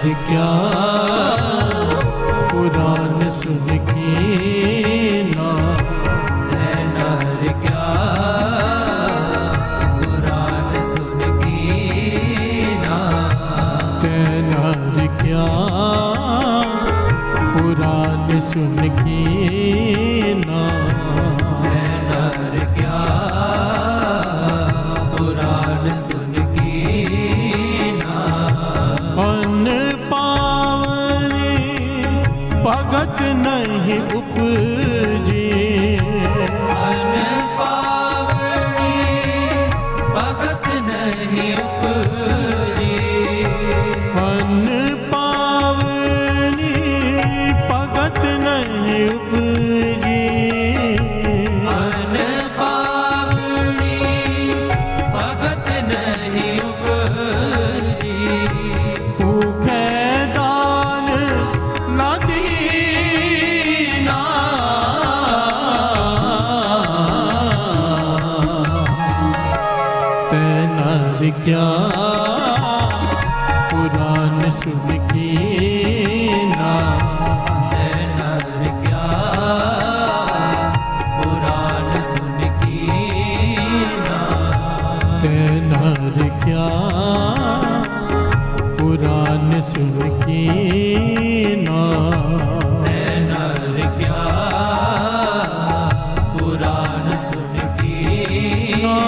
नर क्या पुराण सुन के ना, नर क्या पुराण सुन के ना, नर क्या पुराण सुन के ना, नर क्या पुराण सुन के ना। अन पावने भगत नहीं उपजे, अन पावनी भगत नहीं उपजे, अन पावनी भगत नहीं उपजे, अन पावनी भगत नहीं उपजे, भूखे दान न दीना, ते नर क्या पुराण सुन के ना, नर क्या पुराण सुन के ना, ते नर क्या पुराण सुन के ना, नर क्या पुराण सुन के ना।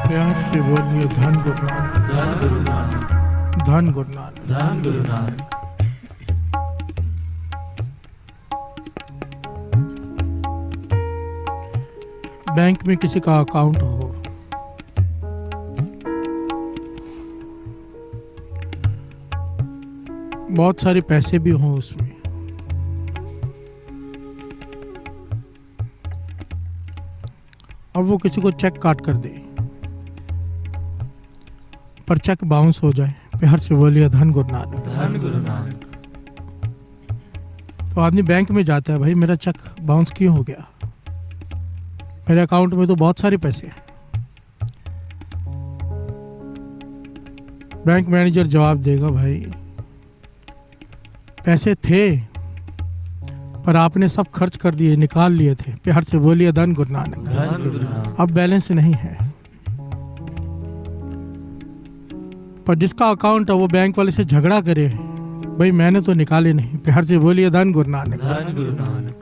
प्यार से बोलिए धन गुरु नानक, धन गुरु नानक, धन गुरु नानक। धन गुरु नानक। बैंक में किसी का अकाउंट हो, बहुत सारे पैसे भी हों उसमें, और वो किसी को चेक काट कर दे, पर चेक बाउंस हो जाए, प्यार से बोलिए धन गुरु नानक, धन गुरु नानक। तो आदमी बैंक में जाता है, भाई मेरा चेक बाउंस क्यों हो गया, मेरे अकाउंट में तो बहुत सारे पैसे हैं। बैंक मैनेजर जवाब देगा, भाई पैसे थे पर आपने सब खर्च कर दिए, निकाल लिए थे, प्यार से बोलिए धन गुरु नानक, धन गुरु नानक। अब बैलेंस नहीं है। पर जिसका अकाउंट है वो बैंक वाले से झगड़ा करे, भाई मैंने तो निकाले नहीं, प्यार से बोलिए धन गुरु नानक, धन गुरु नानक।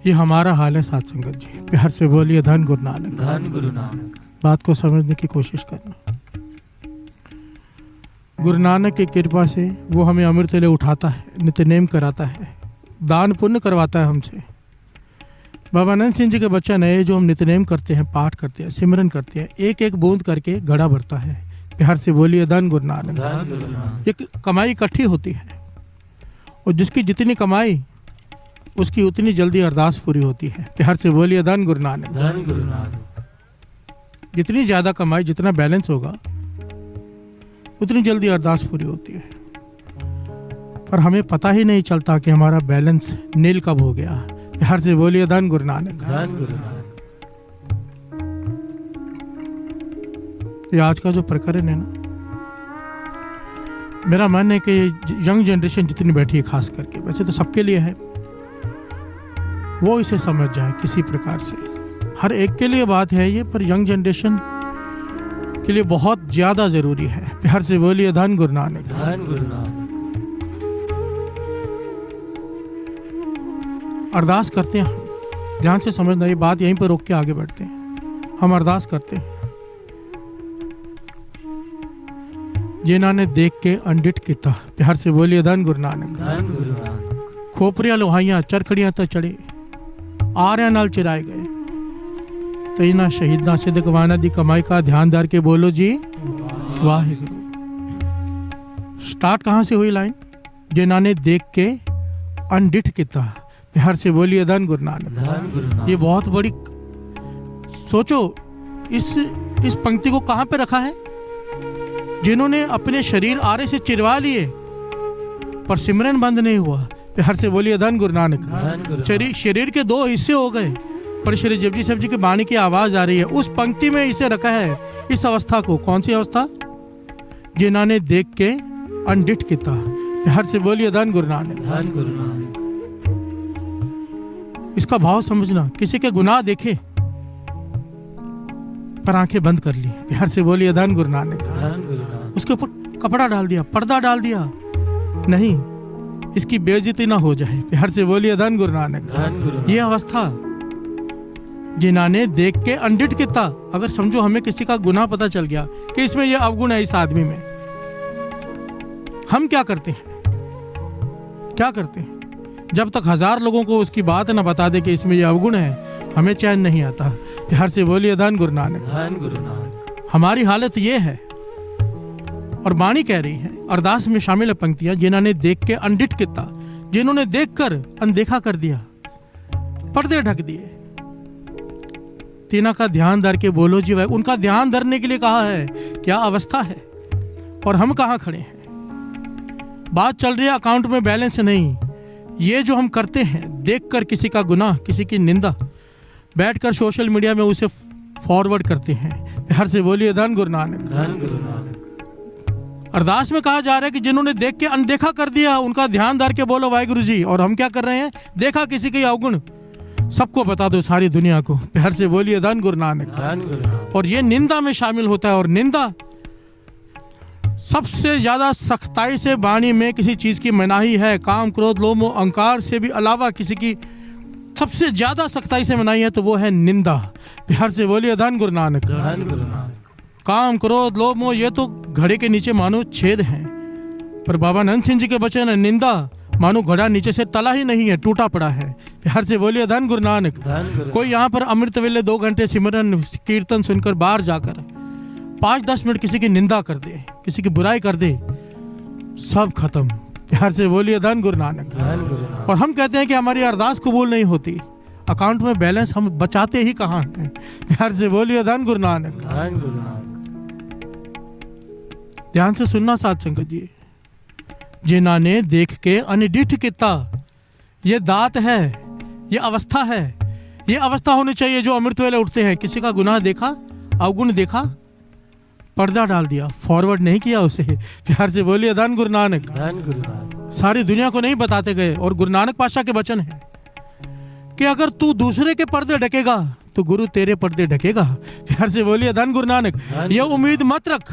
ये हमारा हाल है साथ संगत जी, प्यार से बोलिए धन गुरु नानक। धन गुरु नानक। बात को समझने की कोशिश करना। गुरु नानक की कृपा से वो हमें अमृतले उठाता है, नित्यनेम कराता है, दान पुण्य करवाता है हमसे। बाबा आनंद सिंह जी के बच्चे नए जो हम नित्यनेम करते हैं, पाठ करते हैं, सिमरन करते हैं, एक एक बूंद करके घड़ा भरता है, प्यार से बोलिए धन गुरु नानक। धन गुरु नानक। एक कमाई इकट्ठी होती है और जिसकी जितनी कमाई उसकी उतनी जल्दी अरदास पूरी होती है, प्यार से बोलिए धन गुरु नानक। धन गुरु नानक। जितनी ज़्यादा कमाई, जितना बैलेंस होगा, उतनी जल्दी अरदास पूरी होती है। पर हमें पता ही नहीं चलता कि हमारा बैलेंस नील कब हो गया। प्यार से बोलिए धन गुरु नानक। धन गुरु नानक। ये आज का जो प्रकरण है ना, मेरा मन है कि यंग जनरेशन जितनी बैठी है, खास करके, वैसे तो सबके लिए है, वो इसे समझ जाए किसी प्रकार से। हर एक के लिए बात है ये, पर यंग जनरेशन के लिए बहुत ज़्यादा ज़रूरी है। प्यार से बोलिए धन गुरु नानक। धन गुरु नानक। अरदास करते हैं हम, ध्यान से समझना, ये बात यहीं पर रोक के आगे बढ़ते हैं। हम अरदास करते हैं, जिन्होंने देख के अंडिट किता। प्यार से बोलिए धन गुरु नानक। धन गुरु नानक। खोपरियां लोहाइयां चरखड़ियां तो चढ़े, आर्या नाल चिराए गए, तो इन्हां शहीदां सिद्धकवाना दी कमाई का ध्यानदार के बोलो जी वाहिगुरु। स्टार्ट कहाँ से हुई लाइन? जिन्होंने देख के अंडिट किता। प्यार से बोलिए धन गुरु नानक। धन गुरु नानक। ये बहुत बड़ी, सोचो इस पंक्ति को कहाँ पे रखा है? जिन्होंने अपने शरीर आरे से चिरवा लिए पर सिमरन बंद नहीं हुआ। प्यार से बोलिए धन गुरु नानक। धन गुरु नानक। शरीर के 2 हिस्से हो गए पर श्री जपजी साहब जी की वाणी की आवाज आ रही है। उस पंक्ति में इसे रखा है, इस अवस्था को। कौन सी अवस्था? जिन्होंने देख के अंडिट किता। प्यार से बोलिए धन गुरु नानक। धन गुरु नानक। इसका भाव समझना, किसी के गुनाह देखे पर आंखें बंद कर ली। प्यार से बोलिए धन गुरु नानक। धन गुरु नानक। उसके ऊपर कपड़ा डाल दिया, पर्दा डाल दिया, नहीं इसकी बेइज्जती ना हो जाए। प्यार से बोलिए धन गुरु नानक। धन गुरु नानक। ये अवस्था जिन्होंने देख के अंडिट किता। अगर समझो हमें किसी का गुनाह पता चल गया कि इसमें ये अवगुण है इस आदमी में, हम क्या करते हैं? क्या करते हैं? जब तक 1000 लोगों को उसकी बात ना बता दे कि इसमें ये अवगुण है, हमें चैन नहीं आता। प्यार से बोलिए धन गुरु नानक। धन गुरु नानक। हमारी हालत ये है, और वाणी कह रही है, अरदास में शामिल है पंक्तियां, जिन्होंने देख के अंडिट किता। जिन्होंने देखकर अनदेखा कर दिया, पर्दे ढक दिए। तीना का ध्यान धर के बोलो जी भाई। उनका ध्यान धरने के लिए कहा है, क्या अवस्था है और हम कहाँ खड़े हैं। बात चल रही है अकाउंट में बैलेंस नहीं। ये जो हम करते हैं, देखकर किसी का गुनाह, किसी की निंदा, बैठकर सोशल मीडिया में उसे फॉरवर्ड करते हैं। प्यार से बोलिए धन गुरु नानक। धन गुरु नानक। अरदास में कहा जा रहा है कि जिन्होंने देख के अनदेखा कर दिया, उनका ध्यान धर के बोलो वाहिगुरु जी। और हम क्या कर रहे हैं? देखा किसी के अवगुण, सबको बता दो, सारी दुनिया को। प्यार से बोलिए धन गुरु नानक। धन गुरु नानक। और ये निंदा में शामिल होता है। और निंदा सबसे ज्यादा सख्ताई से वाणी में किसी चीज की मनाही है। काम क्रोध लोभ मोह अहंकार से भी अलावा किसी की सबसे ज्यादा सख्ताई से मनाही है तो वो है निंदा। प्यार से बोलिए धन गुरु नानक। धन गुरु नानक। काम क्रोध लोभ मोह ये तो घड़े के नीचे मानो छेद हैं, पर बाबा नंद सिंह जी के वचन है, निंदा मानो घड़ा नीचे से तला ही नहीं है, टूटा पड़ा है। प्यार से बोलिए धन गुरु नानक। धन गुरु। कोई यहाँ पर अमृत वेले 2 घंटे सिमरन कीर्तन सुनकर बाहर जाकर 5-10 मिनट किसी की निंदा कर दे, किसी की बुराई कर दे, सब खत्म। प्यार से बोलिए धन गुरु नानक। धन गुरु नानक। और हम कहते हैं कि हमारी अरदास कबूल नहीं होती, अकाउंट में बैलेंस हम बचाते ही कहाँ हैं। प्यार से बोलिए धन गुरु नानक। धन गुरु नानक। ध्यान से सुनना साध संगत जी। जिन्होंने देख के अनडिठ किता, ये दात है, ये अवस्था है। ये अवस्था होनी चाहिए जो अमृत वेले उठते हैं। किसी का गुनाह देखा, अवगुण देखा, पर्दा डाल दिया, फॉरवर्ड नहीं किया उसे। प्यार से बोलिए धन गुरु नानक। धन गुरु नानक। सारी दुनिया को नहीं बताते गए। और गुरु नानक पातशाह के वचन है कि अगर तू दूसरे के पर्दे ढकेगा तो गुरु तेरे पर्दे ढकेगा। प्यार से बोलिए धन गुरु नानक। ये उम्मीद मत रख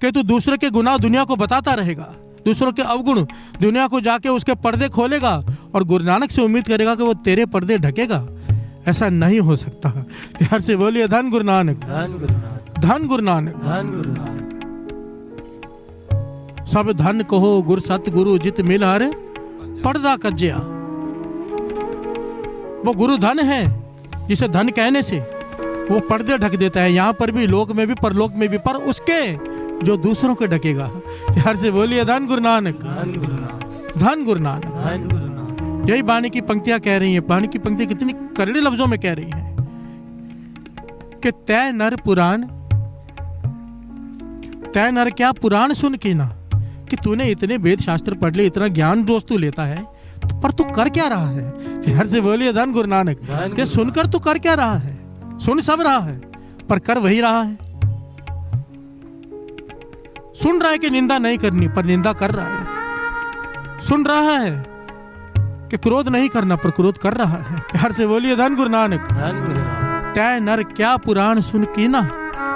कि तू दूसरे के गुनाह दुनिया को बताता रहेगा, दूसरों के अवगुण दुनिया को जाके उसके पर्दे खोलेगा और गुरु नानक से उम्मीद करेगा कि वो तेरे पर्दे ढकेगा। ऐसा नहीं हो सकता। प्यार से बोलिए धन गुरु नानक। धन गुरु नानक। धन गुरु नानक। धन गुरु नानक। सब धन कहो गुर सतगुरु जित मिल हर पर्दा कज्जिया। वो गुरु धन है जिसे धन कहने से वो पर्दे ढक देता है, यहाँ पर भी, लोक में भी, परलोक में भी, पर उसके जो दूसरों के ढकेगा। प्यार से बोलिए धन गुरु नानक। धन गुरु नानक। धन गुरु नानक। धन गुरु नानक। यही वाणी की पंक्तियां कह रही हैं। वाणी की पंक्ति कितनी करड़े लफ्जों में कह रही हैं कि तय नर पुराण, तय नर क्या पुराण सुन के ना, कि तूने इतने वेद शास्त्र पढ़ लिए, इतना ज्ञान दोस्त तू लेता है, पर तू कर क्या रहा है। प्यार से बोलिए धन गुरु नानक। ये सुनकर तू कर क्या रहा है? सुन सब रहा है पर कर वही रहा है। सुन रहा है कि निंदा नहीं करनी पर निंदा कर रहा है। सुन रहा है कि क्रोध नहीं करना पर क्रोध कर रहा है। प्यार से बोलिए धन गुरु नानक। धन गुरु नानक। तय नर क्या पुराण सुन की ना।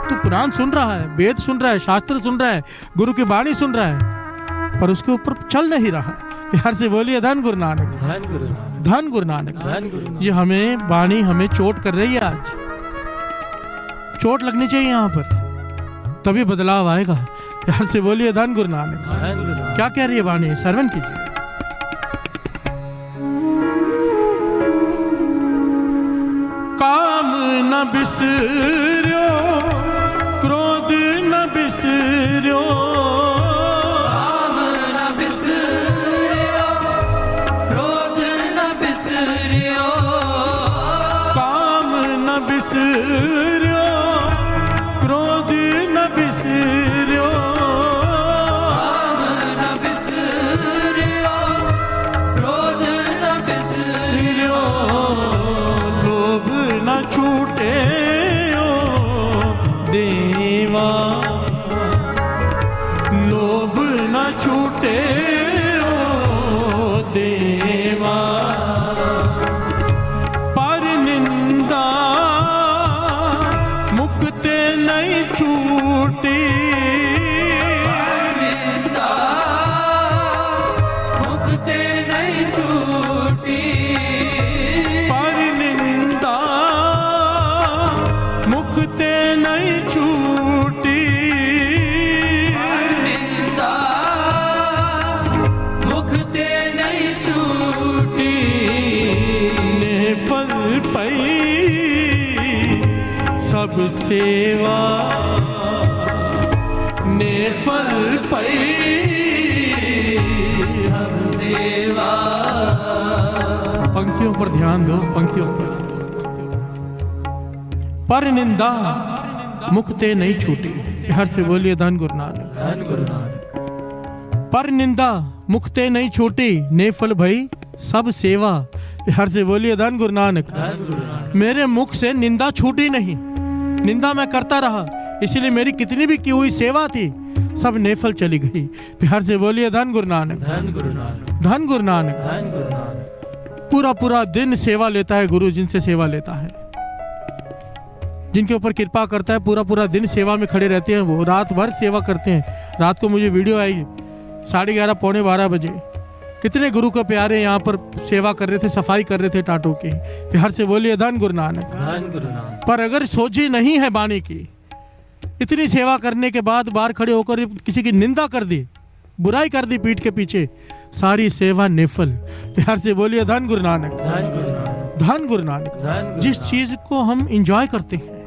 तू पुराण सुन रहा है, वेद सुन रहा है, शास्त्र सुन रहा है, गुरु की वाणी सुन रहा है, पर उसके ऊपर चल नहीं रहा। प्यार से बोलिए धन गुरु नानक, धन गुरु नानक, धन गुरु नानक। धन गुरु नानक। ये हमें वाणी हमें चोट कर रही है। आज चोट लगनी चाहिए यहाँ पर, तभी बदलाव आएगा। प्यार से बोलिए धन गुरु नानक। धन गुरु नानक। क्या कह रही है वाणी, श्रवण कीजिए। काम न बिसर्यो, क्रोध न बिसर्यो, काम न बिसर्यो, क्रोध न बिसर्यो, काम न बिसर्यो, क्रोध न बिसर्यो, काम न बिसर्यो, क्रोध न बिसर्यो, लोभ न छूटे ओ देवा, लोभ न छूटे ओ देवा, पर निंदा मुक्ते नहीं छूटी, निंदा मुक्ते नहीं छूटी, पर निंदा मुक्ते नहीं छूटी, निंदा मुक्ते नहीं छूटी, निफल पई सब सेवा, निफल पई सब सेवा। पंक्तियों पर ध्यान दो, पंक्तियों पर निंदा मुक्ते नहीं छूटी। हर से बोलिए धन गुरु नानक। धन गुरु नानक। पर निंदा मुक्ते नहीं छूटी, नेफल भई सब सेवा। हर से बोलिए धन गुरु नानक। धन गुरु नानक। मेरे मुख से निंदा छूटी नहीं, निंदा मैं करता रहा, इसलिए मेरी कितनी भी की हुई सेवा थी सब नेफल चली गई। प्यार से बोलिए धन गुरु नानक। धन गुरु नानक। धन गुरु नानक। धन गुरु नानक। पूरा पूरा दिन सेवा लेता है गुरु, जिनसे सेवा लेता है, जिनके ऊपर कृपा करता है, पूरा पूरा दिन सेवा में खड़े रहते हैं। वो रात भर सेवा करते हैं। रात को मुझे वीडियो आई 11:30 पौने 12 बजे, कितने गुरु के प्यारे यहाँ पर सेवा कर रहे थे, सफाई कर रहे थे टाटों की। प्यार से बोलिए धन गुरु नानक। धन गुरु नानक। पर अगर सोची नहीं है वाणी की, इतनी सेवा करने के बाद बाहर खड़े होकर किसी की निंदा कर दी, बुराई कर दी पीठ के पीछे, सारी सेवा निफल। प्यार से बोलिए धन गुरु नानक। धन गुरु नानक। धन गुरु नानक। धन गुरु जिस नानक। चीज को हम इंजॉय करते हैं,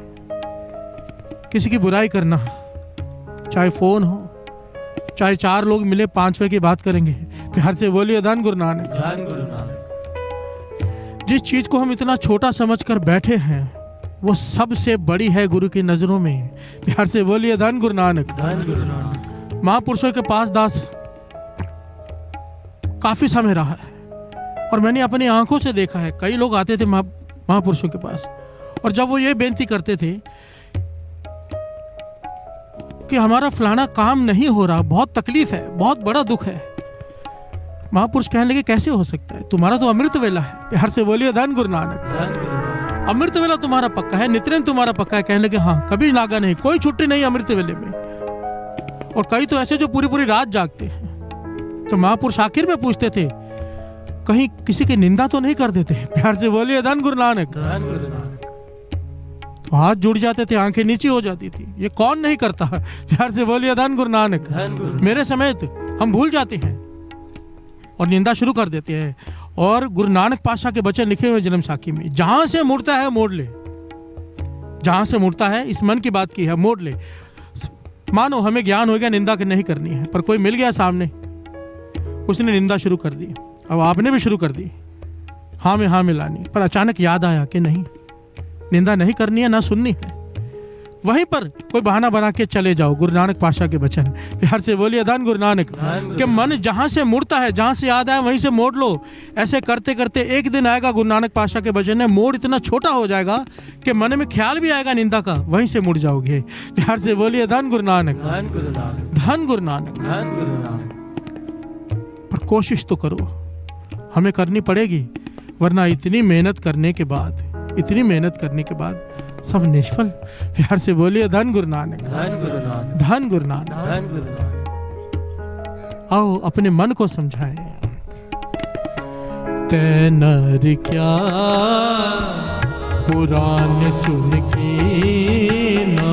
किसी की बुराई करना, चाहे फोन हो, चाहे 4 लोग मिले 5 रुपए की बात करेंगे। प्यार से बोलिए धन गुरु नानक। धन गुरु नानक। जिस चीज को हम इतना छोटा समझकर बैठे हैं, वो सबसे बड़ी है गुरु की नजरों में। प्यार से बोलिए धन गुरु नानक। धन गुरु नानक। महापुरुषों के पास दास काफी समय रहा है, और मैंने अपनी आंखों से देखा है। कई लोग आते थे महापुरुषों के पास, और जब वो ये बेनती करते थे कि हमारा फलाना काम नहीं हो रहा, बहुत तकलीफ है, बहुत बड़ा दुख है, महापुरुष कहने लगे कैसे हो सकता है, तुम्हारा तो अमृत वेला है। प्यार से बोलिए धन गुरु नानक। धन गुरु नानक। अमृत वेला तुम्हारा पक्का है, नित्यनेम तुम्हारा पक्का है। कहने लगे हाँ, कभी नागा नहीं, कोई छुट्टी नहीं अमृत वेले में। और कई तो ऐसे जो पूरी पूरी रात जागते हैं। तो महापुरुष आखिर में पूछते थे, कहीं किसी की निंदा तो नहीं कर देते। प्यार से बोलिए धन गुरु नानक। धन गुरु नानक। तो हाथ जुड़ जाते थे, आंखें नीचे हो जाती थी, ये कौन नहीं करता। प्यार से बोलिए धन गुरु नानक। धन गुरु। मेरे समेत हम भूल जाते हैं और निंदा शुरू कर देते हैं। और गुरु नानक पातशाह के वचन लिखे हुए जन्म साखी में, जहां से मुड़ता है मोड़ ले, जहां से मुड़ता है, इस मन की बात की है, मोड़ ले। मानो हमें ज्ञान हो गया निंदा नहीं करनी है, पर कोई मिल गया सामने, उसने निंदा शुरू कर दी। अब आपने भी शुरू कर दी, हाँ में हाँ मिलानी, पर अचानक याद आया कि नहीं, निंदा नहीं करनी है, ना सुननी है। वहीं पर कोई बहाना बना के चले जाओ। गुरु नानक पातशाह के वचन। प्यार से बोलिए धन गुरु नानक। कि मन जहां से मुड़ता है, जहां से याद आया वहीं से मोड़ लो। ऐसे करते करते एक दिन आएगा, गुरु नानक पातशाह के वचन है, मोड़ इतना छोटा हो जाएगा कि मन में ख्याल भी आएगा निंदा का, वहीं से मुड़ जाओगे। प्यार से बोलिए धन गुरु नानक। धन गुरु नानक। धन गुरु नानक। धन गुरु नानक। पर कोशिश तो करो, हमें करनी पड़ेगी, वरना इतनी मेहनत करने के बाद इतनी मेहनत करने के बाद सब निष्फल। प्यार से बोलिए धन गुरु नानक, धन गुरु नानक, धन गुरु नानक। धन गुरु नानक। आओ अपने मन को समझाएं। तै नर क्या पुराण सुन के ना,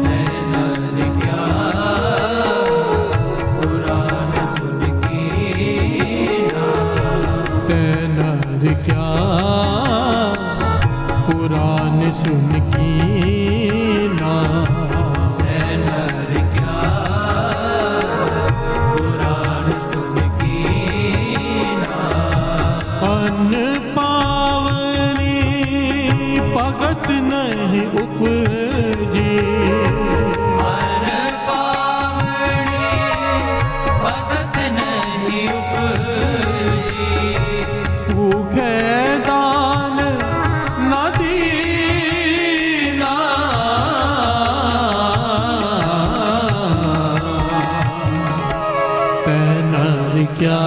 नर क्या पुराण सुन के ना, तै नर क्या पुराण सुन के ना, नर क्या पुराण सुन के ना, अन्न पावनी भगत नहीं उपजे, मन पावनी भगत नहीं उपजी, भूखे दान न दीना, तै नर क्या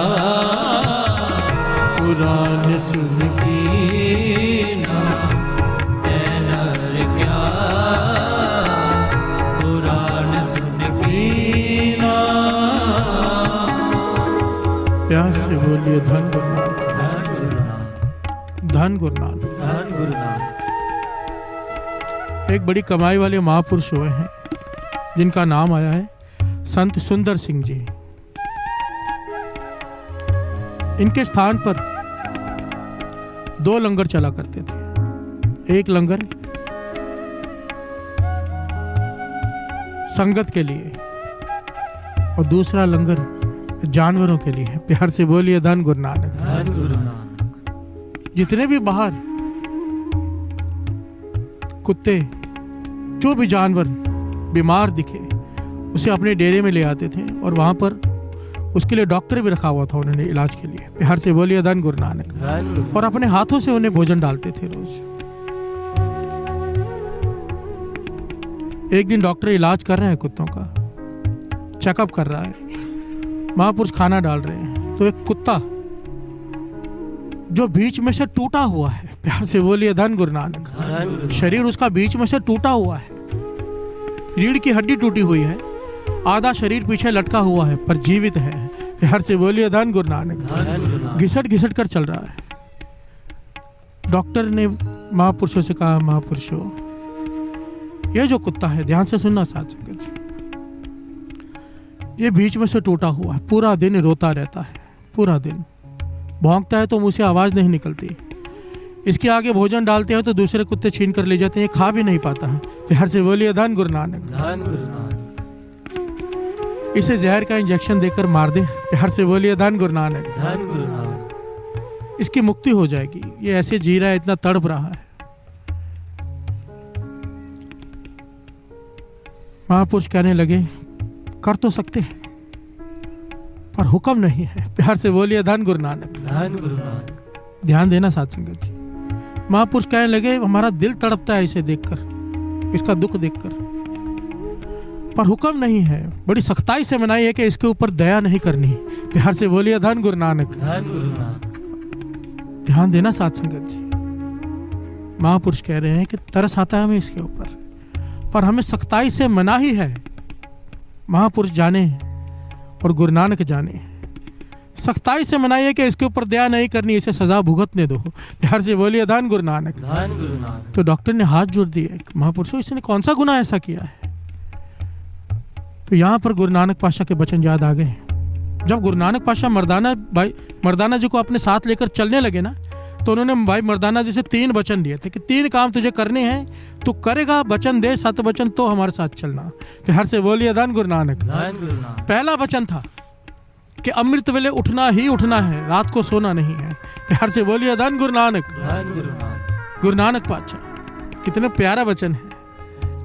पुराण सुन के ना, नर क्या पुराण सुन के ना। प्यार से बोलिए धन गुरु नानक, धन गुरु नानक, धन गुरु नानक। धन गुरु नानक। एक बड़ी कमाई वाले महापुरुष हुए हैं जिनका नाम आया है संत सुंदर सिंह जी। इनके स्थान पर 2 लंगर चला करते थे। एक लंगर संगत के लिए और दूसरा लंगर जानवरों के लिए। प्यार से बोलिए धन गुरु नानक। धन गुरु नानक। जितने भी बाहर कुत्ते, जो भी जानवर बीमार दिखे उसे अपने डेरे में ले आते थे और वहां पर उसके लिए डॉक्टर भी रखा हुआ था उन्होंने इलाज के लिए। प्यार से बोलिए धन गुरु नानक। धन गुरु। और अपने हाथों से उन्हें भोजन डालते थे रोज। एक दिन डॉक्टर इलाज कर रहे हैं कुत्तों का, चेकअप कर रहा है, महापुरुष खाना डाल रहे हैं तो एक कुत्ता जो बीच में से टूटा हुआ है, प्यार से बोलिए धन गुरु नानक। धन गुरु। शरीर उसका बीच में से टूटा हुआ है, रीढ़ की हड्डी टूटी हुई है, आधा शरीर पीछे लटका हुआ है पर जीवित है। प्यार से बोलिए धन गुरु नानक। धन गुरु नानक। घिसट घिसट कर चल रहा है। डॉक्टर ने महापुरुषों से कहा, महापुरुषों ये जो कुत्ता है, ध्यान से सुनना साथ संगत जी, ये बीच में से टूटा हुआ है, पूरा दिन रोता रहता है, पूरा दिन भौंकता है तो मुंह से आवाज नहीं निकलती। इसके आगे भोजन डालते हैं तो दूसरे कुत्ते छीन कर ले जाते हैं, खा भी नहीं पाता है। प्यार से बोलिए धन गुरु नानक। धन गुरु नानक। इसे जहर का इंजेक्शन देकर मार दे। प्यार से बोलिए धन गुरु नानक। धन गुरु नानक। इसकी मुक्ति हो जाएगी। ये ऐसे जी रहा है, इतना तड़प रहा है। महापुरुष कहने लगे, कर तो सकते हैं पर हुक्म नहीं है। प्यार से बोलिए धन गुरु नानक। धन गुरु नानक। ध्यान देना साथ संगत जी। महापुरुष कहने लगे, हमारा दिल तड़पता है इसे देखकर, इसका दुख देखकर, पर हुक्म नहीं है। बड़ी सख्ताई से मनाई है कि इसके ऊपर दया नहीं करनी। प्यार से बोलिए धन गुरु नानक। धन गुरु नानक। ध्यान देना साथ संगत जी। महापुरुष कह रहे हैं कि तरस आता है हमें इसके ऊपर, पर हमें सख्ताई से मना ही है। महापुरुष जाने और गुरु नानक जाने, सख्ताई से मनाइए कि इसके ऊपर दया नहीं करनी, इसे सजा भुगतने दो। प्यार से बोलिए धन गुरु नानक। धन गुरु नानक। तो डॉक्टर ने हाथ जोड़ दिए, महापुरुषों इसने कौन सा गुनाह ऐसा किया है। तो यहाँ पर गुरु नानक पातशाह के वचन याद आ गए। जब गुरु नानक पातशाह मर्दाना जी को अपने साथ लेकर चलने लगे ना, तो उन्होंने भाई मर्दाना जी से 3 वचन लिए थे कि 3 काम तुझे करने हैं, तू करेगा, वचन दे 7 वचन तो हमारे साथ चलना। प्यार से बोलिए धन गुरु नानक। धन गुरु नानक। पहला वचन था कि अमृत वेले उठना ही उठना है, रात को सोना नहीं है। प्यार से बोलिए धन गुरु नानक। धन गुरु नानक। गुरु नानक पातशाह, कितने प्यारा वचन है।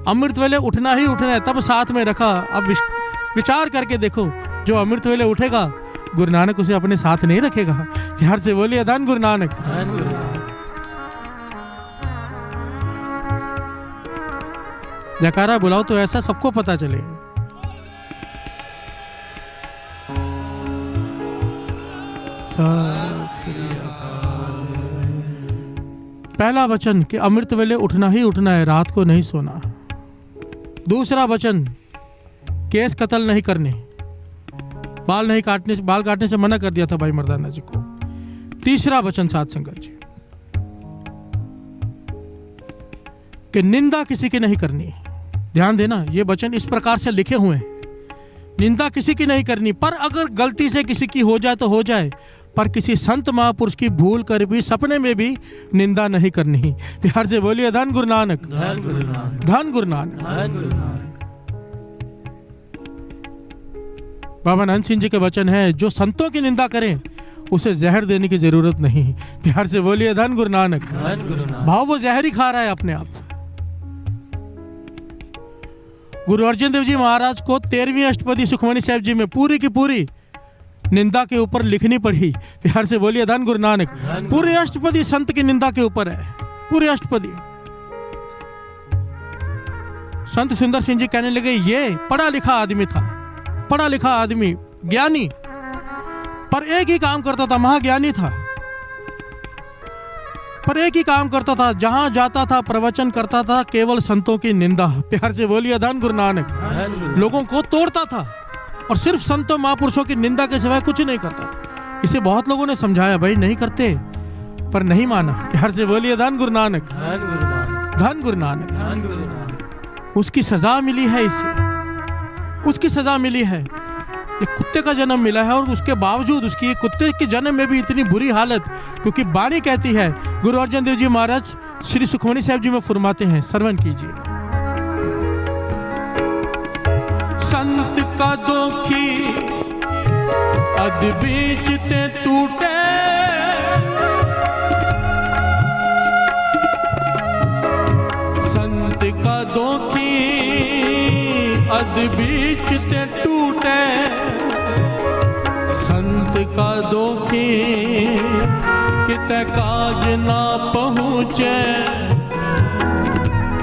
अमृत वेले उठना ही उठना है, तब साथ में रखा। अब विचार करके देखो, जो अमृत वेले उठेगा गुरु नानक उसे अपने साथ नहीं रखेगा। प्यार से बोलिए धन गुरु नानक। धन गुरु नानक। जयकारा बुलाओ तो ऐसा सबको पता चले। पहला वचन कि अमृत वेले उठना ही उठना है, रात को नहीं सोना। दूसरा वचन केस कत्ल नहीं करने, बाल काटने से मना कर दिया था भाई मर्दाना जी को। तीसरा वचन साध संगत जी कि निंदा किसी की नहीं करनी। ध्यान देना, ये वचन इस प्रकार से लिखे हुए हैं, निंदा किसी की नहीं करनी, पर अगर गलती से किसी की हो जाए तो हो जाए, पर किसी संत महापुरुष की भूल कर भी सपने में भी निंदा नहीं करनी। प्यार से बोलिए धन गुरु नानक, धन गुरु नानक, धन गुरु नानक। धन गुरु नानक। बाबा नानक सिंह जी के वचन है, जो संतों की निंदा करें उसे जहर देने की जरूरत नहीं। प्यार से बोलिए धन गुरु नानक, धन गुरु नानक। भाव वो जहर ही खा रहा है अपने आप। गुरु अर्जन देव जी महाराज को 13वीं अष्टपदी सुखमनी साहिब जी में पूरी की पूरी निंदा के ऊपर लिखनी पड़ी। प्यार से बोलिए धन गुरु नानक। पूरी अष्टपदी संत की निंदा के ऊपर है, पूरी अष्टपदी। संत सुंदर सिंह जी कहने लगे, ये पढ़ा लिखा आदमी था, पढ़ा लिखा आदमी, ज्ञानी, पर एक ही काम करता था, महाज्ञानी था, पर एक ही काम करता था, जहां जाता था प्रवचन करता था केवल संतों की निंदा। प्यार से बोलिए धन गुरु नानक। लोगों को तोड़ता था और सिर्फ संतों महापुरुषों की निंदा के सिवाय कुछ नहीं करता था। इसे बहुत लोगों ने समझाया, भाई नहीं करते, पर नहीं माना। प्यार से बोलिए धन गुरु नानक, धन गुरु नानक, धन गुरु नानक। धन गुरु नानक। उसकी सजा मिली है, इसे उसकी सजा मिली है। एक कुत्ते का जन्म मिला है और उसके बावजूद उसकी कुत्ते के जन्म में भी इतनी बुरी हालत, क्योंकि वाणी कहती है, गुरु अर्जन देव जी महाराज श्री सुखमनी साहिब जी में फरमाते हैं, श्रवण कीजिए। संत का दोखी अध बीच ते टूटे, संत का दोखी अध बीच ते टूटे, संत का दोखी किते काज ना पहुँचे।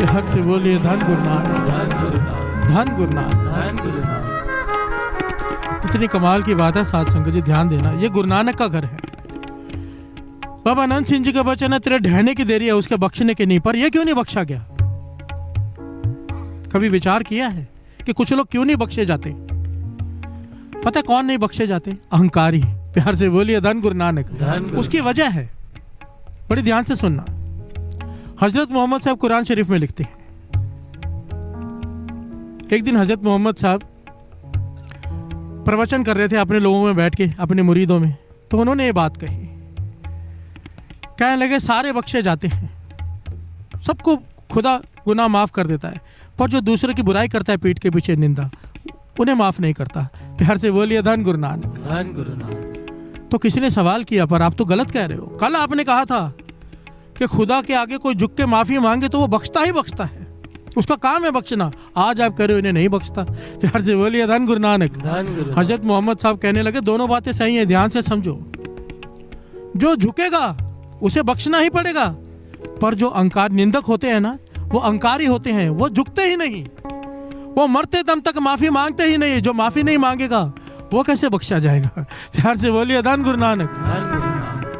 हर से बोलिए धन गुरु नानक, धन गुरु नानक, धन गुरु नानक, धन गुरु नानक। इतनी कमाल की बात है साध संगत जी, ध्यान देना, ये गुरु नानक का घर है। बाबा आनंद सिंह जी का वचन है, तेरे ढहने की देरी है उसके बख्शने की नहीं, पर यह क्यों नहीं बख्शा गया? कभी विचार किया है कि कुछ लोग क्यों नहीं बख्शे जाते? पता है कौन नहीं बख्शे जाते? अहंकारी। प्यार से बोलिए धन गुरु नानक। उसकी वजह है, बड़ी ध्यान से सुनना। हजरत मोहम्मद साहब कुरान शरीफ में लिखते हैं, एक दिन हजरत मोहम्मद साहब प्रवचन कर रहे थे अपने लोगों में बैठ के, अपने मुरीदों में, तो उन्होंने ये बात कही, कहने लगे सारे बख्शे जाते हैं, सबको खुदा गुनाह माफ कर देता है, पर जो दूसरे की बुराई करता है पीठ के पीछे निंदा, उन्हें माफ नहीं करता। प्यार से बोलिए धन गुरु नानक, धन गुरु नानक। तो किसी ने सवाल किया, पर आप तो गलत कह रहे हो। कल आपने कहा था कि खुदा के आगे कोई झुक के माफी मांगे तो वो बख्शता ही बख्शता है, उसका काम है बख्शना। आज आप कह रहे हो इन्हें नहीं बख्शता। प्यार से बोलिए धन गुरु नानक। हजरत मोहम्मद साहब कहने लगे, दोनों बातें सही हैं, ध्यान से समझो। जो झुकेगा उसे बख्शना ही पड़ेगा, पर जो अहंकार निंदक होते हैं ना, वो अहंकारी होते हैं, वो झुकते ही नहीं, वो मरते दम तक माफी मांगते ही नहीं। जो माफी नहीं मांगेगा वो कैसे बख्शा जाएगा? प्यार से बोलिए धन गुरु नानक,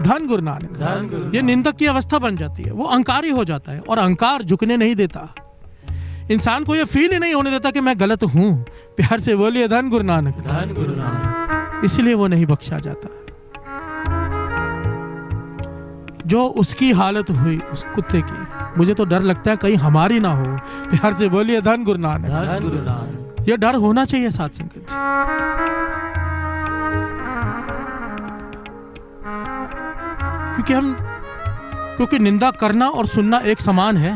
धन गुरु नानक। ये निंदक की अवस्था बन जाती है, वो अहंकारी हो जाता है, और अहंकार झुकने नहीं देता। इंसान को ये फील ही नहीं होने देता कि मैं गलत हूं। प्यार से बोलिए धन गुरु नानक, धन गुरु नानक। इसलिए वो नहीं बख्शा जाता। जो उसकी हालत हुई उस कुत्ते की, मुझे तो डर लगता है कहीं हमारी ना हो। प्यार से बोलिए धन गुरु नानक, धन गुरु नानक। ये डर होना चाहिए साथ संगत। क्योंकि निंदा करना और सुनना एक समान है।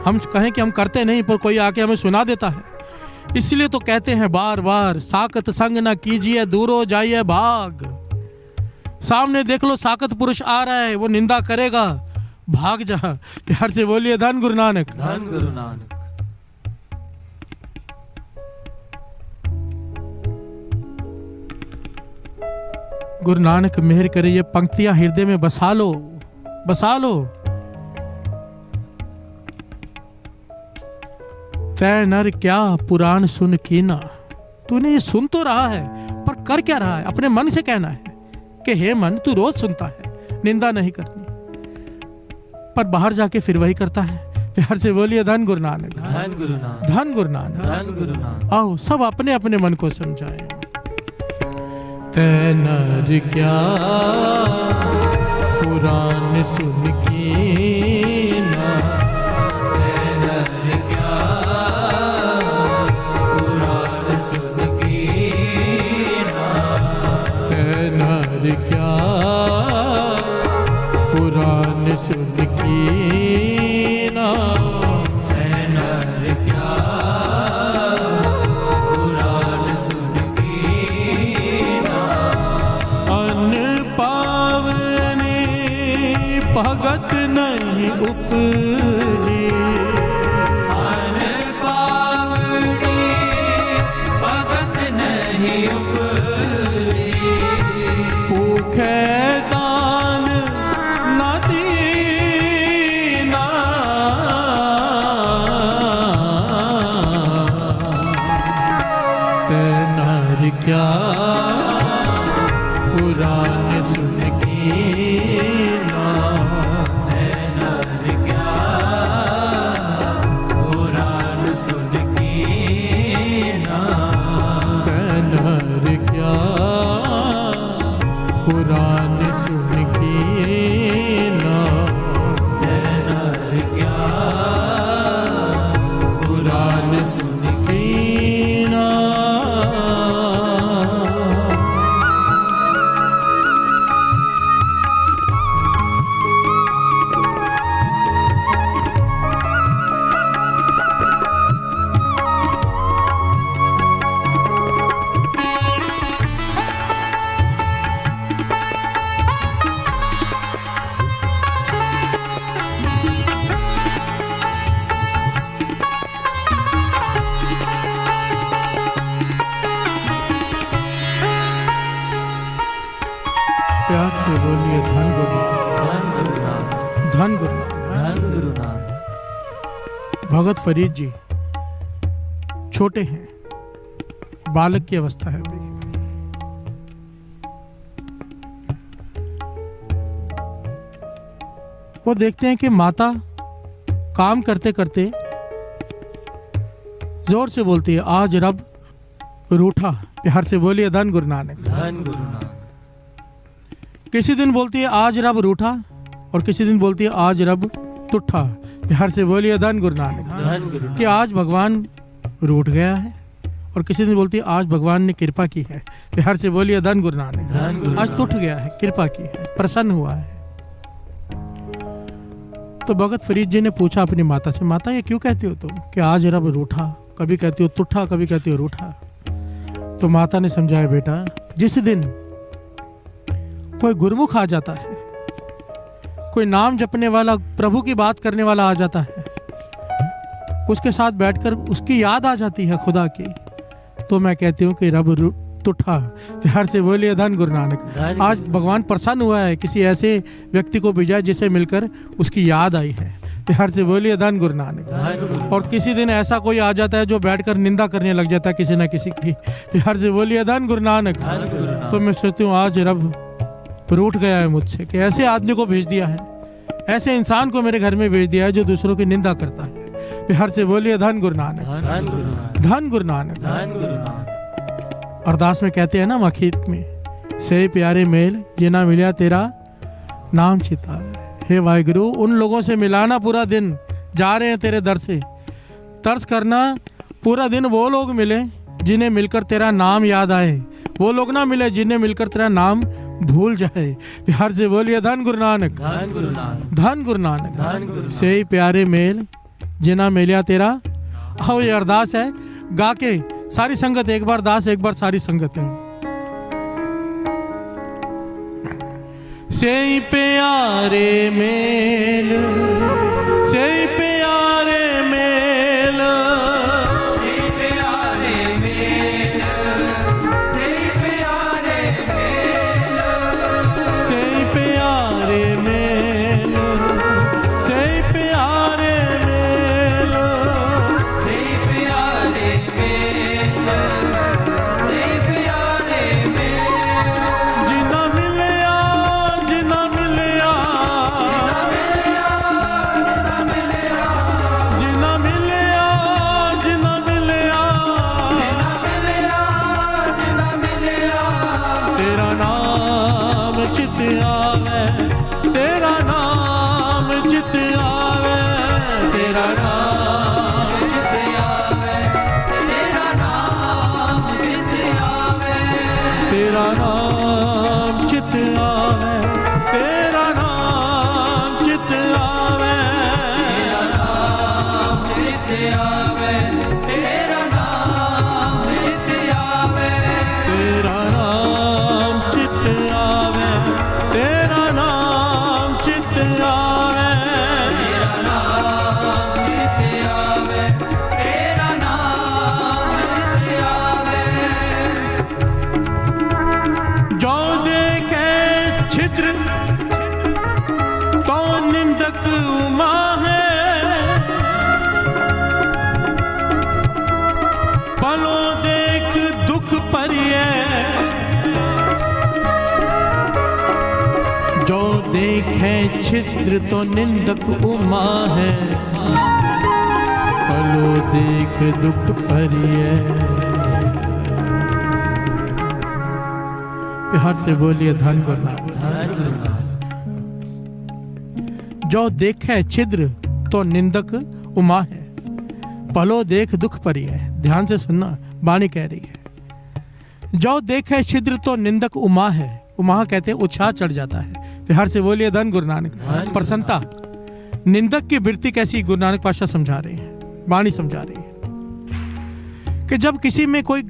हम कहें कि हम करते नहीं, पर कोई आके हमें सुना देता है। इसलिए तो कहते हैं बार बार, साकत संग ना कीजिए दूरो जाइए भाग। सामने देख लो साकत पुरुष आ रहा है, वो निंदा करेगा, भाग जा। प्यार से बोलिए धन गुरु नानक, धन गुरु नानक। गुरु नानक मेहर करे, ये पंक्तियां हृदय में बसा लो, बसा लो। तै नर क्या पुराण सुन कीना। तूने ये सुन तो रहा है, पर कर क्या रहा है? अपने मन से कहना है कि हे मन, तू रोज सुनता है, निंदा नहीं करनी। पर बाहर जाके फिर वही करता है। प्यार से बोलिए धन गुरु नानक, धन गुरु नानक, धन गुरु नानक। धन गुरु नानक। आओ सब अपने अपने मन को समझाएं। तै नर क्या पुराण सुन कीना, तै नर क्या पुराण सुन कीना, तै नर क्या पुराण सुन कीना, तै नर क्या पुराण सुन कीना, अन पावने भगत नहीं उपजी, अन पावनी भगत नहीं उपजी, भूखे दान न दीना, तै नर क्या पुराण सुन कीना, तै नर क्या पुराण सुन कीना, तै नर क्या पुराण सुन कीना, तै नर क्या पुराण सुन कीना। प्यार से बोलिए धन गुरु, धन गुरु नानक, धन गुरु। धन गुरु नानक। भगत फरीद जी छोटे हैं, बालक की अवस्था है अभी। वो देखते हैं कि माता काम करते करते जोर से बोलती है, आज रब रूठा। प्यार से बोलिए धन गुरु नानक। धन गुरु नानक। किसी दिन बोलती है आज रब रूठा, और किसी दिन बोलती है आज रब तुठा। प्यार से बोलिए धन गुरु नानक। धन गुरु नानक। कि आज भगवान रूठ गया है, और किसी दिन बोलती है आज भगवान ने कृपा की है। प्यार से बोलिए धन गुरु नानक। धन गुरु आज नानक। टूट गया है, कृपा की है, प्रसन्न हुआ है। तो भगत फरीद जी ने पूछा अपनी माता से, माता ये क्यों कहती हो तुम कि आज रब रूठा? कभी कहती हो तुठा, कभी कहती हो रूठा। तो माता ने समझाया, बेटा जिस दिन कोई गुरमुख आ जाता है, कोई नाम जपने वाला, प्रभु की बात करने वाला आ जाता है, उसके साथ बैठकर उसकी याद आ जाती है खुदा की, तो मैं कहती हूँ कि रब तुठा। प्यार से बोलिए धन गुरु नानक। आज भगवान प्रसन्न हुआ है, किसी ऐसे व्यक्ति को भेजा जिसे मिलकर उसकी याद आई है। प्यार से बोलिए धन गुरु नानक। और किसी दिन ऐसा कोई आ जाता है जो बैठकर निंदा करने लग जाता है किसी न किसी की। प्यार से बोलिए धन गुरु नानक। तो मैं सोचती हूँ आज रब रूठ गया है मुझसे कि ऐसे आदमी को भेज दिया है, ऐसे इंसान को मेरे घर में भेज दिया है जो दूसरों की निंदा करता है। प्यार से बोलिए धन गुरु नानक। धन गुरु नानक। अरदास में कहते हैं ना मखीत में, से प्यारे मेल जिना मिलिया तेरा नाम चितावे। हे वाहिगुरु, उन लोगों से मिलाना पूरा दिन, जा रहे हैं तेरे दर से, तर्स करना पूरा दिन वो लोग मिले जिन्हें मिलकर तेरा नाम याद आए, वो लोग ना मिले जिन्हें मिलकर तेरा नाम भूल जाए। प्यार से बोलिए धन गुरु नानक। धन गुरु नानक। से प्यारे मेल जिना मिलिया तेरा। आओ ये अरदास है, गा के सारी संगत, एक बार दास एक बार सारी संगत है। से प्यारे मेल, से प्यारे मेल, से प्यारे मेल, से प्यारे मेल, से प्यारे मेल, से प्यारे मेल, से प्यारे मेल, से प्यारे मेल, जिना मिलिया, जिना मिलिया, तेरा नाम चित आवे, तेरा नाम चित आवे, तेरा नाम चित आवे, तेरा नाम चित आवे, तेरा नाम चित आवे, तेरा नाम चित आवे, तेरा नाम चित आवे, तेरा नाम चित आवे, तेरा नाम चित आवे, तेरा नाम चित आवे, जो देखे छिद्र तो निंदक उमा है, पलों देख दुख परिये, जो देखे छिद्र तो निंदक उमा है, पलों देख दुख परिये। प्यार से बोलिए धन गुरुनाथ। धन गुरुनाथ, जो देखे छिद्र तो निंदक उमा है, पलो देख दुख परी है। ध्यान से सुनना, वाणी कह रही है। जो देखे छिद्र तो निंदक उमा है। उमा कहते हैं उत्साह चढ़ जाता है। प्यार से बोलिए धन गुरु नानक। प्रसन्नता, निंदक की वृत्ति कैसी गुरु नानक पातशाह समझा रहे हैं, वाणी समझा रही है कि जब किसी में कोई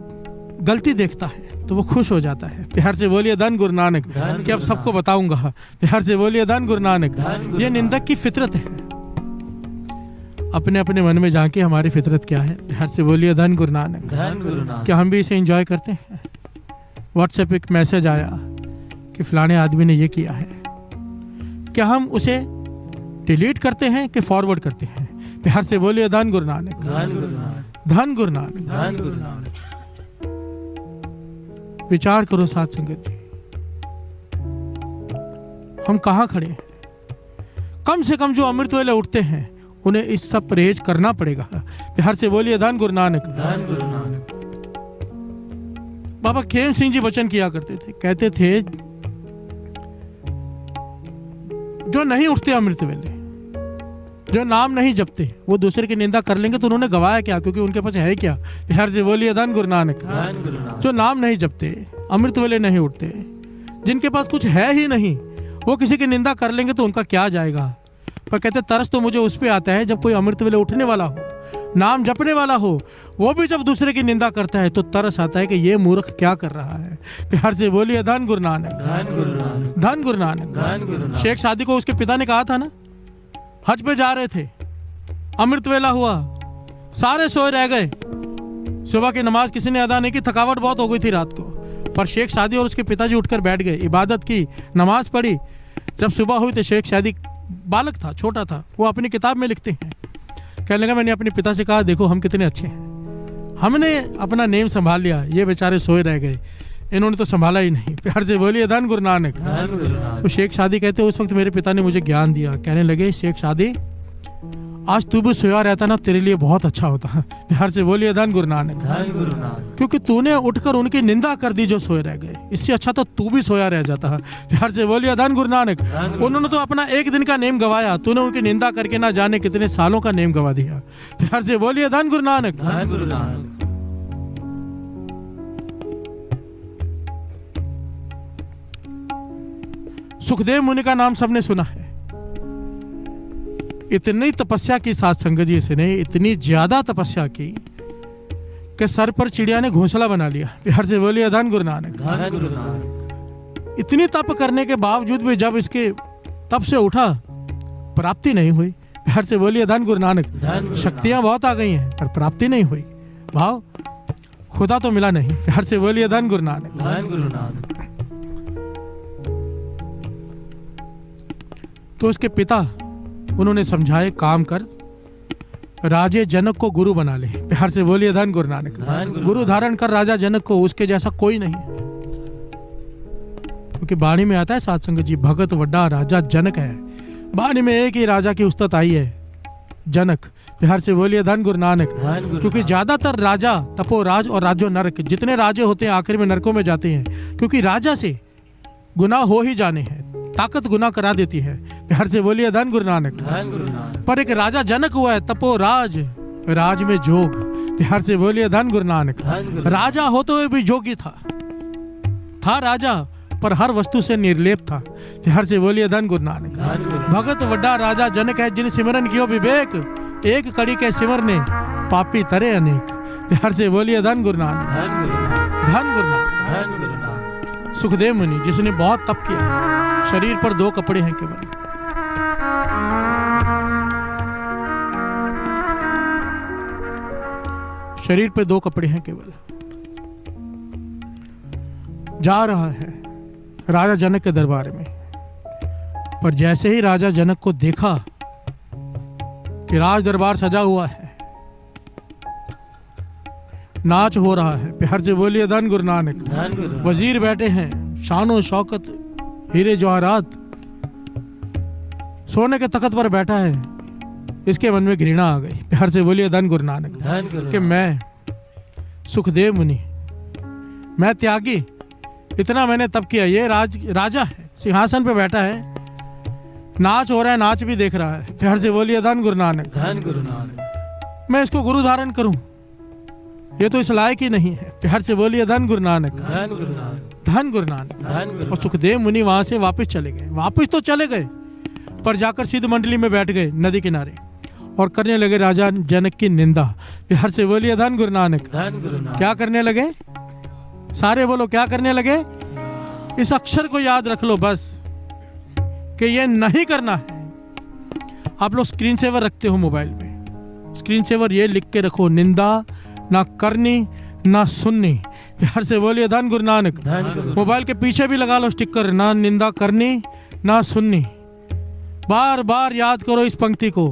गलती देखता है तो वो खुश हो जाता है। प्यार से बोलिए धन गुरु नानक। कि अब सबको बताऊंगा। प्यार से बोलिए धन गुरु नानक। ये निंदक की फितरत है। अपने अपने मन में जाके हमारी फितरत क्या है। प्यार से बोलिए धन गुरु नानक। धन गुरुनाथ, क्या हम भी इसे एंजॉय करते हैं? व्हाट्सएप एक मैसेज आया कि फलाने आदमी ने ये किया है, क्या हम उसे डिलीट करते हैं कि फॉरवर्ड करते हैं? प्यार से बोलिए धन गुरु नानक। धन गुरुनाथ, धन गुरु नानक। धन गुरुनाथ, विचार करो साथ संगत जी, हम कहाँ खड़े हैं? कम से कम जो अमृत वेले उठते हैं उन्हें इस सब परहेज करना पड़ेगा। प्यार से बोलिए धन गुरु नानक। धन गुरुनाथ, बाबा खेम सिंह जी वचन किया करते थे, कहते थे जो नहीं उठते अमृत वेले, जो नाम नहीं जपते, वो दूसरे की निंदा कर लेंगे तो उन्होंने गवाया क्या? क्योंकि उनके पास है क्या? प्यार से बोलिए धन गुरु नानक। धन गुरुनाथ, जो नाम नहीं जपते, अमृत वेले नहीं उठते, जिनके पास कुछ है ही नहीं, वो किसी की निंदा कर लेंगे तो उनका क्या जाएगा? पर कहते तरस तो मुझे उस पे आता है जब कोई अमृत वेले उठने वाला हो, नाम जपने वाला हो, वो भी जब दूसरे की निंदा करता है तो तरस आता है कि ये मूर्ख क्या कर रहा है। प्यार से बोलिए धन गुरु नानक। धन गुरुनाथ, धन गुरु नानक। धन गुरुनाथ, शेख सादी को उसके पिता ने कहा था ना, हज पे जा रहे थे, अमृत वेला हुआ, सारे सोए रह गए, सुबह की नमाज किसी ने अदा नहीं की, थकावट बहुत हो गई थी रात को, पर शेख सादी और उसके पिताजी उठकर बैठ गए, इबादत की, नमाज पढ़ी। जब सुबह हुई तो शेख सादी बालक था, छोटा था, वो अपनी किताब में लिखते हैं, कहने लगा मैंने अपने पिता से कहा देखो हम कितने अच्छे हैं, हमने अपना नेम संभाल लिया, ये बेचारे सोए रह गए, इन्होंने तो संभाला ही नहीं। प्यार से बोलिए धन गुरु नानक। धन गुरुनाथ, तो शेख सादी कहते उस वक्त मेरे पिता ने मुझे ज्ञान दिया, कहने लगे शेख सादी आज तू भी सोया रहता ना, तेरे लिए बहुत अच्छा होता। प्यार से बोलिए धन गुरु नानक। धन गुरुनाथ, क्योंकि तूने उठकर उनकी निंदा कर दी जो सोए रह गए, इससे अच्छा तो तू भी सोया रह जाता। प्यार से बोलिए धन गुरु नानक। उन्होंने तो अपना एक दिन का नेम गवाया, तूने उनकी निंदा करके ना जाने कितने सालों का नेम गवा दिया। प्यार से बोलिए धन गुरु नानक। धन गुरुनाथ, सुखदेव मुनि का नाम सबने सुना है। इतनी तपस्या की साथ संगत जी, इसने इतनी ज्यादा तपस्या की कि सर पर चिड़िया ने घोंसला बना लिया। प्यार से बोलिए धन गुरु नानक। धन गुरुनाथ, इतनी तप करने के बावजूद भी जब इसके तप से उठा, प्राप्ति नहीं हुई। प्यार से बोलिए धन गुरु नानक। धन शक्तियां बहुत आ गई हैं पर प्राप्ति नहीं हुई, भाव खुदा तो मिला नहीं। प्यार से बोलिए धन गुरु नानक। धन गुरुनाथ, तो उसके पिता उन्होंने समझाए काम कर, राजे जनक को गुरु बना ले। प्यार से बोलिए धन गुरु नानक। गुरु धारण कर राजा जनक को, उसके जैसा कोई नहीं है। क्योंकि बाणी में आता है साथ संगत जी, भगत वड्डा राजा जनक है। बाणी में एक ही राजा की उस्तत आई है, जनक। प्यार से बोलिए धन गुरु नानक। क्योंकि ज्यादातर राजा तपोराज और राजो नरक, जितने राजे होते हैं आखिर में नरकों में जाते हैं, क्योंकि राजा से गुनाह हो ही जाने हैं, ताकत गुनाह करा देती है। प्यार से बोलिए धन गुरु नानक। धन गुरु नानक। पर एक राजा जनक हुआ है, तपो राज राज में जोग। प्यार से बोलिए धन गुरु नानक। धन गुरु। राजा होते हुए भी जोगी था राजा, पर हर वस्तु से निर्लेप था। प्यार से बोलिए धन गुरु नानक। धन गुरु। भगत वड्डा राजा जनक है, जिन सिमरन कियो विवेक, एक कड़ी के सिमरने पापी तरे अनेक। प्यार से बोलिए धन गुरु नानक। धन गुरु नानक। धन गुरु नानक। धन गुरु नानक। सुखदेव मुनि, जिसने बहुत तप किया है, शरीर पर 2 कपड़े हैं केवल। शरीर पे 2 कपड़े हैं केवल। जा रहा है राजा जनक के दरबार में, पर जैसे ही राजा जनक को देखा कि राज दरबार सजा हुआ है, नाच हो रहा है। प्यार से बोलिए धन गुरु नानक। धन गुरु नानक। वजीर बैठे हैं, शानो शौकत, हीरे जवाहरात, सोने के तख्त पर बैठा है। इसके मन में घृणा आ गई। प्यार से बोलिए धन गुरु नानक। धन गुरु कि मैं सुखदेव मुनि, मैं त्यागी, इतना मैंने तप किया, ये राजा है, सिंहासन पे बैठा है, नाच हो रहा है, नाच भी देख रहा है। प्यार से बोलिए धन गुरु नानक। धन गुरु नानक। मैं इसको गुरु धारण करूं, ये तो इस लायक ही नहीं है। प्यार से बोलिए धन गुरु नानक। धन गुरु नानक। धन गुरु नानक। धन गुरु। और सुखदेव मुनि वहां से वापस चले गए। वापस तो चले गए, पर जाकर सिद्ध मंडली में बैठ गए नदी किनारे और करने लगे राजा जनक की निंदा। प्यार से बोलिए धन गुरु नानक। धन गुरु नानक। क्या करने लगे? सारे बोलो, क्या करने लगे? इस अक्षर को याद रख लो बस, कि ये नहीं करना है। आप लोग स्क्रीन सेवर रखते हो मोबाइल में, स्क्रीन सेवर ये लिख के रखो, निंदा ना करनी ना सुननी। प्यार से बोलिए धन गुरु नानक। धन गुरु। मोबाइल के पीछे भी लगा लो स्टिकर, ना निंदा करनी ना सुननी। बार बार याद करो इस पंक्ति को,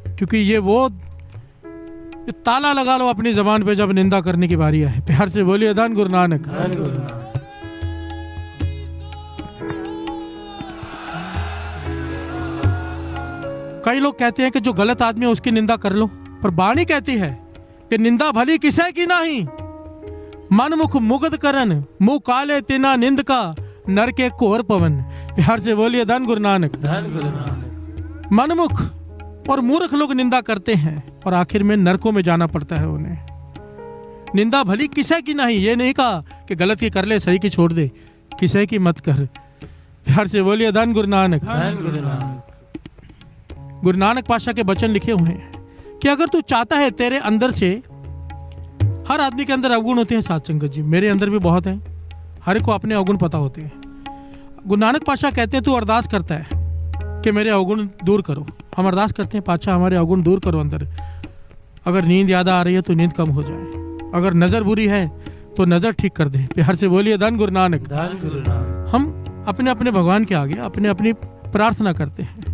क्योंकि ये ताला लगा लो अपनी जबान पे जब निंदा करने की बारी आए। प्यार से बोलिए धन गुरु नानक। धन गुरु नानक। कई लोग कहते हैं कि जो गलत आदमी है उसकी निंदा कर लो, पर बाणी कहती है कि निंदा भली किसे की नहीं, मन मुख मुग्ध करन, मुंह काले तिना निंद का, नर के कोहर पवन। प्यार से बोलिए धन गुरु नानक। धन गुरु नानक। मनमुख और मूर्ख लोग निंदा करते हैं और आखिर में नरकों में जाना पड़ता है उन्हें। निंदा भली किसे की नहीं, ये नहीं कहा कि गलत की कर ले, सही की छोड़ दे, किसे की मत कर। प्यार से बोलिए धन गुरु नानक। धन गुरु नानक। गुरु नानक पातशाह के वचन लिखे हुए हैं कि अगर तू चाहता है तेरे अंदर से, हर आदमी के अंदर अवगुण होते हैं साथ संगत जी, मेरे अंदर भी बहुत हैं, हर एक को अपने अवगुण पता होते हैं। गुरु नानक पातशाह कहते हैं तू अरदास करता है कि मेरे अवगुण दूर करो। हम अरदास करते हैं, पातशाह हमारे अवगुण दूर करो अंदर। अगर नींद ज़्यादा आ रही है तो नींद कम हो जाए, अगर नज़र बुरी है तो नज़र ठीक कर दे। प्यार से बोलिए धन गुरु नानक। धन गुरु नानक। हम अपने अपने भगवान के आगे अपने अपनी प्रार्थना करते हैं।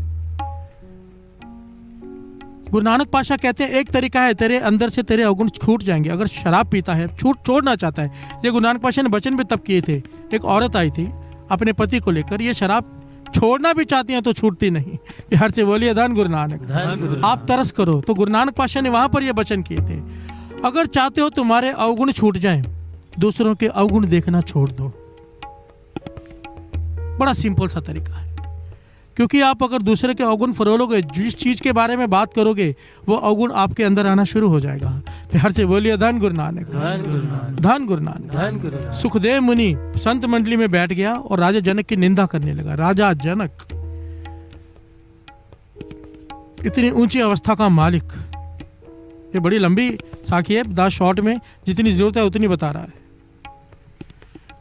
गुरु नानक पातशाह कहते हैं एक तरीका है, तेरे अंदर से तेरे अवगुण छूट जाएंगे। अगर शराब पीता है, छोड़ना चाहता है, ये गुरु नानक पातशाह ने वचन भी तब किए थे। एक औरत आई थी अपने पति को लेकर, ये शराब छोड़ना भी चाहती हैं तो छूटती नहीं। प्यार से बोलिए धन गुरु नानक। धन गुरु। आप तरस करो, तो गुरु नानक पातशाह ने वहां पर ये वचन किए थे, अगर चाहते हो तुम्हारे अवगुण छूट जाएं, दूसरों के अवगुण देखना छोड़ दो। बड़ा सिंपल सा तरीका है, क्योंकि आप अगर दूसरे के अवगुण फरोलोगे, जिस चीज के बारे में बात करोगे, वो अवगुण आपके अंदर आना शुरू हो जाएगा। प्यार से बोलिए धन गुरु नानक। धन गुरु नानक। धन गुरु नानक। धन गुरु नानक। सुखदेव मुनि संत मंडली में बैठ गया और राजा जनक की निंदा करने लगा। राजा जनक इतनी ऊंची अवस्था का मालिक, ये बड़ी लंबी साखी है, 10 शॉर्ट में जितनी जरूरत है उतनी बता रहा है।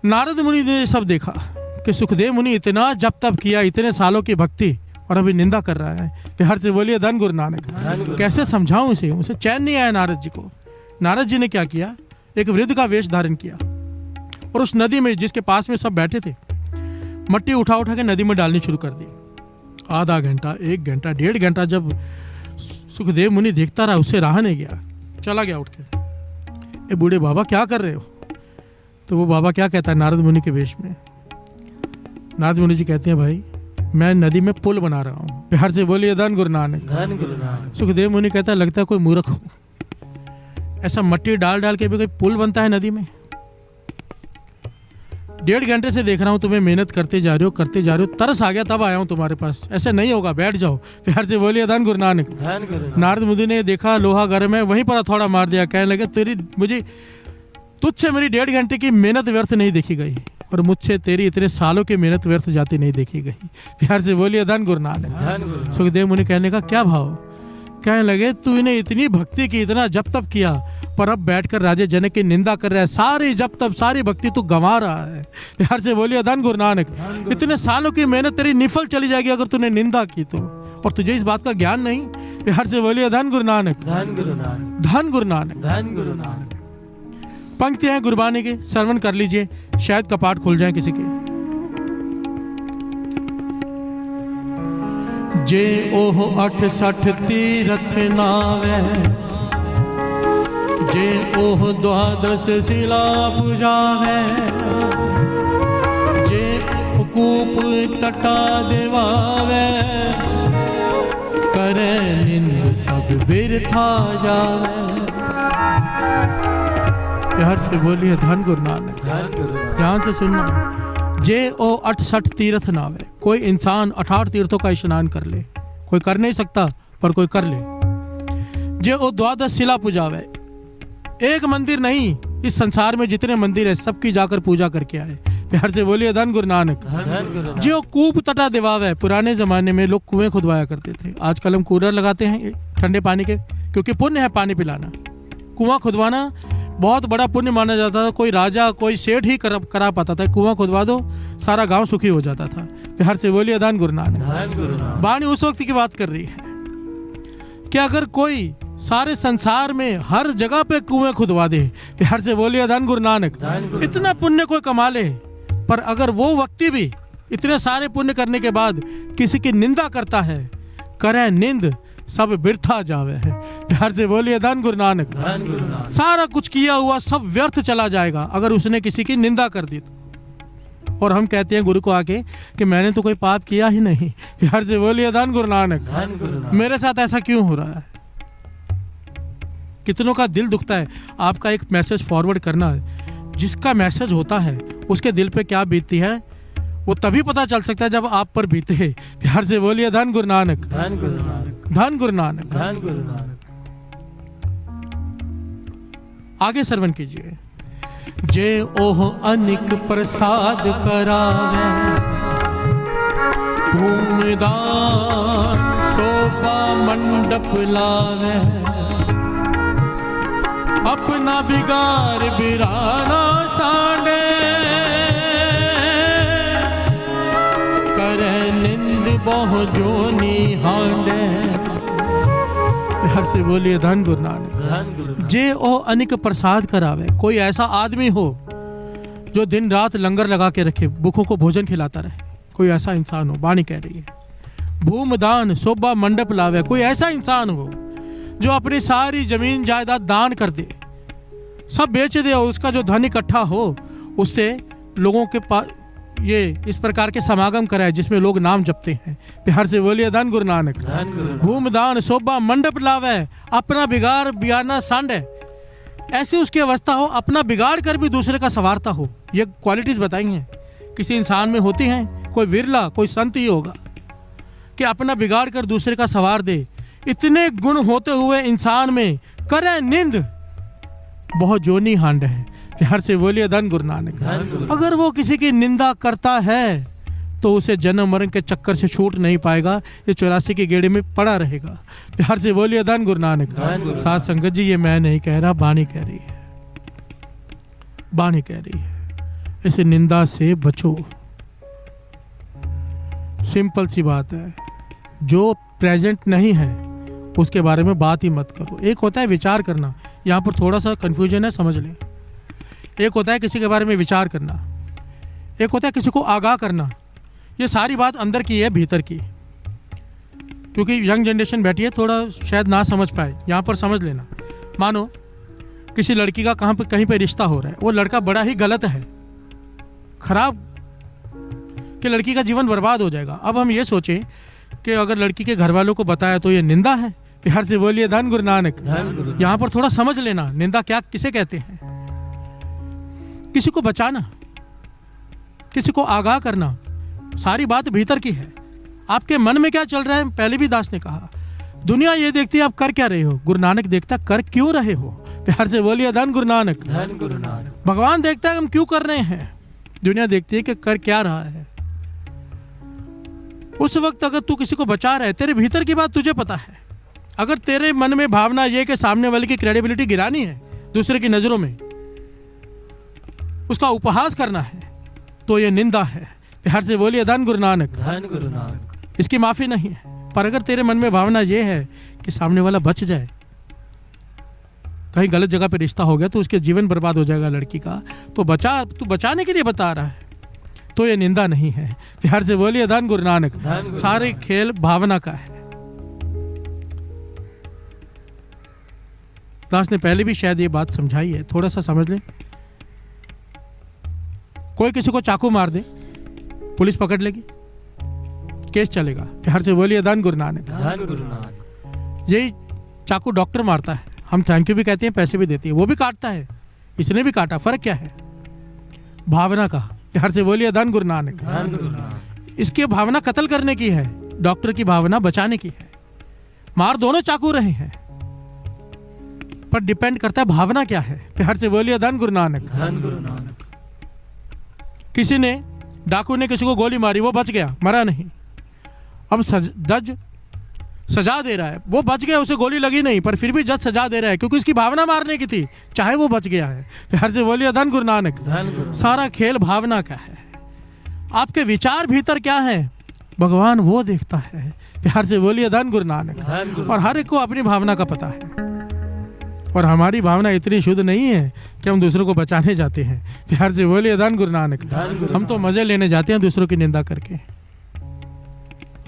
नारद मुनि ने सब देखा कि सुखदेव मुनि इतना जप तप किया, इतने सालों की भक्ति, और अभी निंदा कर रहा है। प्यार से बोलिए धन गुरु नानक। कैसे समझाऊं इसे, उसे चैन नहीं आया नारद जी को। नारद जी ने क्या किया, एक वृद्ध का वेश धारण किया और उस नदी में जिसके पास में सब बैठे थे, मट्टी उठा उठा के नदी में डालनी शुरू कर दी। आधा घंटा, 1 घंटा, 1.5 घंटा जब सुखदेव मुनि देखता रहा, उससे रहा नहीं गया, चला गया उठ के। ए बूढ़े बाबा क्या कर रहे हो? तो वो बाबा क्या कहता है नारद मुनि के वेश में? नारद मुनि जी कहते हैं, भाई मैं नदी में पुल बना रहा हूँ। प्यार से बोलिए धन गुरु नानक। धन गुरु नानक। सुखदेव मुनि कहता है, लगता है कोई मूर्ख हो, ऐसा मट्टी डाल डाल के भी कोई पुल बनता है नदी में? 1.5 घंटे से देख रहा हूँ तुम्हें, मेहनत करते जा रहे हो, तरस आ गया तब आया हूँ तुम्हारे पास, ऐसे नहीं होगा, बैठ जाओ। प्यार से बोलिए धन गुरु नानक। धन गुरु नानक। नारद मुनि ने देखा लोहा गर्म है, वहीं पर थोड़ा मार दिया, कहने लगे तुझसे मेरी 1.5 घंटे की मेहनत व्यर्थ नहीं देखी गई, और मुझसे तेरी इतने सालों की मेहनत व्यर्थ जाती नहीं देखी गई। प्यार से बोलिए धन गुरु नानक। धन गुरु नानक। सुखदेव मुनि कहने का क्या भाव, कहने लगे तूने इतनी भक्ति की, इतना जप तप किया, पर अब बैठकर राजे जनक की निंदा कर रहा है, सारी जप तप सारी भक्ति तू गंवा रहा है। प्यार से बोलिए धन गुरु नानक। इतने सालों की मेहनत तेरी निफल चली जाएगी अगर तूने निंदा की तो, और तुझे इस बात का ज्ञान नहीं। प्यार से बोलिए धन गुरु नानक। धन गुरु नानक। धन गुरु नानक। धन गुरु नानक। पंक्ति है गुरबानी के, श्रवण कर लीजिए, शायद कपाट खुल जाए किसी के। जे ओह 68 तीरथ नावे, जे ओह 12 शिला पुजावे, जे कूप तटा देवावे, करे निंद सब बिरथा जावे। प्यार से बोलिए धन गुरु नानक। धन गुरु नानक। ध्यान से सुनना। जे ओ 68 तीर्थ नावे, कोई इंसान 68 तीर्थों का स्नान कर ले, कोई कर नहीं सकता पर कोई कर ले। जे ओ 12 शिला पूजावे, एक मंदिर नहीं, इस संसार में जितने मंदिर है सबकी जाकर पूजा करके आए। प्यार से बोलिए धन गुरु नानक। धन गुरु नानक। जो कूप तटा दिवावे, पुराने जमाने में लोग कुएं खुदवाया करते थे, आजकल हम कूलर लगाते हैं ठंडे पानी के, क्योंकि पुण्य है पानी पिलाना। कुआं खुदवाना बहुत बड़ा पुण्य माना जाता था, कोई राजा कोई सेठ ही करा पाता था। कुआं खुदवा दो, सारा गांव सुखी हो जाता था। प्यार से बोलिए धन गुरु नानक। धन गुरु नानक। वाणी उस वक्त की बात कर रही है कि अगर कोई सारे संसार में हर जगह पे कुएं खुदवा दे, प्यार से बोलिए धन गुरु नानक, धन गुरु इतना पुण्य कोई कमा ले, पर अगर वो व्यक्ति भी इतने सारे पुण्य करने के बाद किसी की निंदा करता है, करे निंद सब बिरथा जावे है। प्यार से बोलिए धन गुरु नानक। धन गुरु नानक। सारा कुछ किया हुआ सब व्यर्थ चला जाएगा अगर उसने किसी की निंदा कर दी तो। और हम कहते हैं गुरु को आके कि मैंने तो कोई पाप किया ही नहीं। प्यार से बोलिए धन गुरु नानक। धन गुरु नानक। मेरे साथ ऐसा क्यों हो रहा है? कितनों का दिल दुखता है। आपका एक मैसेज फॉरवर्ड करना है, जिसका मैसेज होता है उसके दिल पे क्या बीतती है वो तभी पता चल सकता है जब आप पर बीते। प्यार से बोलिए धन गुरु नानक। धन गुरु नानक। धन गुरु नानक। धन गुरु नानक। आगे श्रवण कीजिए। जे ओह अनिक प्रसाद करावे, भूमिदान शोभा मंडप लावे, अपना बिगार बिराना सांडे, करे निंद बहु जोनी हांडे। हर से बोलिए धन गुरु नानक। धन गुरु नानक। जे ओ अनिक प्रसाद करावे, कोई ऐसा आदमी हो जो दिन रात लंगर लगा के रखे, भूखों को भोजन खिलाता रहे, कोई ऐसा इंसान हो, वाणी कह रही है। भूमदान शोभा मंडप लावे, कोई ऐसा इंसान हो जो अपनी सारी जमीन जायदाद दान कर दे, सब बेच दे, और उसका जो धन इकट्ठा हो उससे लोगों के पास ये इस प्रकार के समागम कराए जिसमें लोग नाम जपते हैं। प्यार से बोलिए धन गुरु नानक। धन गुरु नानक। भूमदान शोभा मंडप लावे, अपना बिगाड़ बिगाड़ना सांडे, ऐसी उसकी अवस्था हो अपना बिगाड़ कर भी दूसरे का संवारता हो। ये क्वालिटीज बताई हैं किसी इंसान में होती हैं, कोई विरला कोई संत ही होगा कि अपना बिगाड़ कर दूसरे का संवार दे। इतने गुण होते हुए इंसान में करे निंद बहुत जोनी हांड है। प्यार से बोलिए धन गुरु नानक। धन गुरु। अगर वो किसी की निंदा करता है तो उसे जन्म मरण के चक्कर से छूट नहीं पाएगा, ये 84 की गेड़ी में पड़ा रहेगा। प्यार से बोलिए धन गुरु नानक। धन गुरु। साथ संगत जी, ये मैं नहीं कह रहा, वाणी कह रही है, वाणी कह रही है। इस निंदा से बचो, सिंपल सी बात है। जो प्रेजेंट नहीं है उसके बारे में बात ही मत करो। एक होता है विचार करना, यहाँ पर थोड़ा सा कंफ्यूजन है, समझ लें। एक होता है किसी के बारे में विचार करना, एक होता है किसी को आगाह करना। ये सारी बात अंदर की है, भीतर की। क्योंकि यंग जनरेशन बैठी है, थोड़ा शायद ना समझ पाए, यहाँ पर समझ लेना। मानो किसी लड़की का कहीं पे रिश्ता हो रहा है, वो लड़का बड़ा ही गलत है, खराब, कि लड़की का जीवन बर्बाद हो जाएगा। अब हम ये सोचें कि अगर लड़की के घर वालों को बताया तो ये निंदा है। प्यार से बोलिए धन गुरु नानक। धन गुरु। यहाँ पर थोड़ा समझ लेना, निंदा क्या किसे कहते हैं। किसी को बचाना, किसी को आगाह करना, सारी बात भीतर की है। आपके मन में क्या चल रहा है, पहले भी दास ने कहा। दुनिया ये देखती है आप कर क्या रहे हो, गुरु नानक देखता कर क्यों रहे हो। प्यार से बोलिए धन गुरु नानक। धन गुरु नानक। भगवान देखता है हम क्यों कर रहे हैं, दुनिया देखती है कि कर क्या रहा है। उस वक्त अगर तू किसी को बचा रहा है, तेरे भीतर की बात तुझे पता है। अगर तेरे मन में भावना ये कि सामने वाले की क्रेडिबिलिटी गिरानी है दूसरे की नजरों में, उसका उपहास करना है, तो ये निंदा है। प्यार से बोलिए धन गुरु नानक। धन गुरु नानक। इसकी माफी नहीं है। पर अगर तेरे मन में भावना ये है कि सामने वाला बच जाए, कहीं गलत जगह पे रिश्ता हो गया तो उसके जीवन बर्बाद हो जाएगा लड़की का, तो तू बचाने के लिए बता रहा है, तो ये निंदा नहीं है। प्यार से बोलिए धन गुरु नानक। सारे खेल भावना का है। दास ने पहले भी शायद ये बात समझाई है, थोड़ा सा समझ लें। कोई किसी को चाकू मार दे, पुलिस पकड़ लेगी, केस चलेगा। प्यार से बोलिए धन गुरु नानक। धन गुरु नानक। यही चाकू डॉक्टर मारता है, हम थैंक यू भी कहते हैं, पैसे भी देती है, वो भी काटता है, इसने भी काटा, फर्क क्या है? भावना का। प्यार से बोलिए धन गुरु नानक। धन गुरु नानक। इसकी भावना कत्ल करने की है, डॉक्टर की भावना बचाने की है। मार दोनों चाकू रहे हैं, पर डिपेंड करता है भावना क्या है। प्यार से बोलिए धन गुरु नानक। धन गुरु नानक। किसी ने, डाकू ने किसी को गोली मारी, वो बच गया, मरा नहीं। अब जज सजा दे रहा है, वो बच गया, उसे गोली लगी नहीं, पर फिर भी जज सजा दे रहा है क्योंकि उसकी भावना मारने की थी, चाहे वो बच गया है। प्यार से बोलिए धन गुरु नानक। धन गुरु। सारा खेल भावना का है। आपके विचार भीतर क्या है, भगवान वो देखता है। प्यार से बोलिए धन गुरु नानक। धन गुरु। और हर एक को अपनी भावना का पता है, और हमारी भावना इतनी शुद्ध नहीं है कि हम दूसरों को बचाने जाते हैं। प्यार से बोलिए धन गुरु नानक। धन गुरु। हम तो मजे लेने जाते हैं दूसरों की निंदा करके,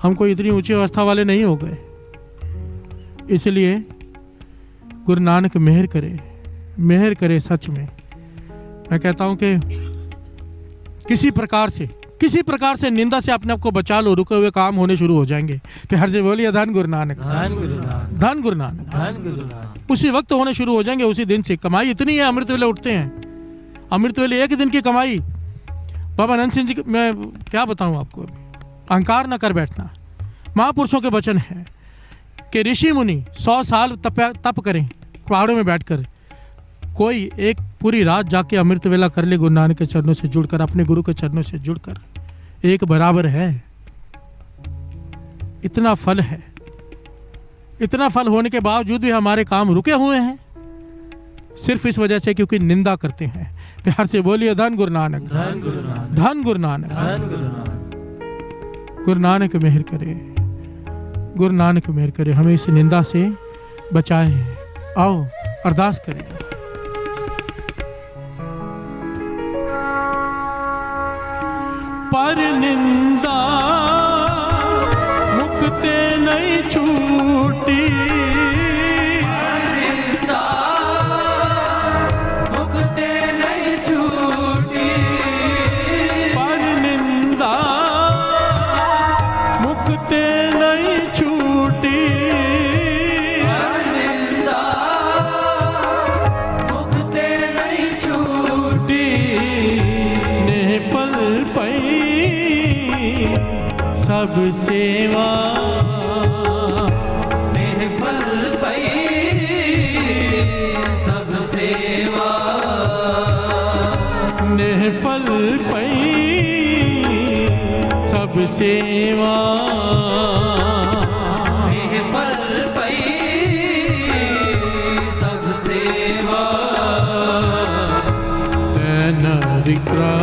हम कोई इतनी ऊंची अवस्था वाले नहीं हो गए। इसलिए गुरु नानक मेहर करे, मेहर करे। सच में मैं कहता हूं कि किसी प्रकार से निंदा से अपने आप को बचा लो, रुके हुए काम होने शुरू हो जाएंगे। प्यार से बोलिए धन गुरु नानक। धन गुरु नानक। धन गुरु नानक। धन गुरु नानक। उसी वक्त होने शुरू हो जाएंगे, उसी दिन से। कमाई इतनी है, अमृत वेले उठते हैं, अमृत वेले एक दिन की कमाई। बाबा अनंत सिंह जी, मैं क्या बताऊं आपको, अभी अहंकार न कर बैठना। महापुरुषों के वचन है कि ऋषि मुनि 100 साल तप करें पहाड़ों में बैठकर, कोई एक पूरी रात जाके अमृत वेला कर ले गुरु नानक के चरणों से जुड़कर, अपने गुरु के चरणों से जुड़कर, एक बराबर है। इतना फल है, इतना फल होने के बावजूद भी हमारे काम रुके हुए हैं, सिर्फ इस वजह से क्योंकि निंदा करते हैं। प्यार से बोलिए धन गुरु नानक। धन गुरु नानक। धन गुरु नानक। धन गुरु नानक। गुरु नानक मेहर करे, गुरु नानक मेहर करे, हमें इस निंदा से बचाए। आओ अरदास करें। पर निंदा मुक्ते नहीं छूटी, निंदा मुक्ते नहीं छूटी, पर निंदा मुक्ते नहीं छूटी, निंदा मुक्ते नहीं छूटी, निफल पई सब सेवा, निफल पई सब सेवा, निफल पई सब सेवा, निफल पई सब सेवा, तैनरिक्रा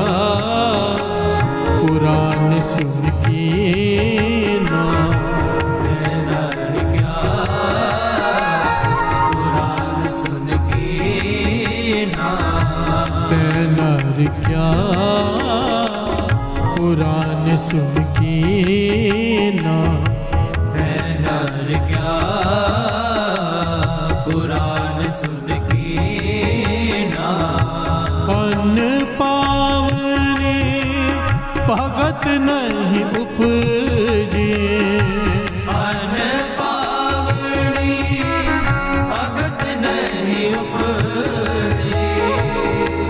पुराण सुन की ना, पुराण सुन के ना, तैनरिक्या पुराण सुन की ना, नर क्या पुराण सुन के ना, अन्न पावनी भगत नहीं उपजे, अन पावनी भगत नहीं उपजे,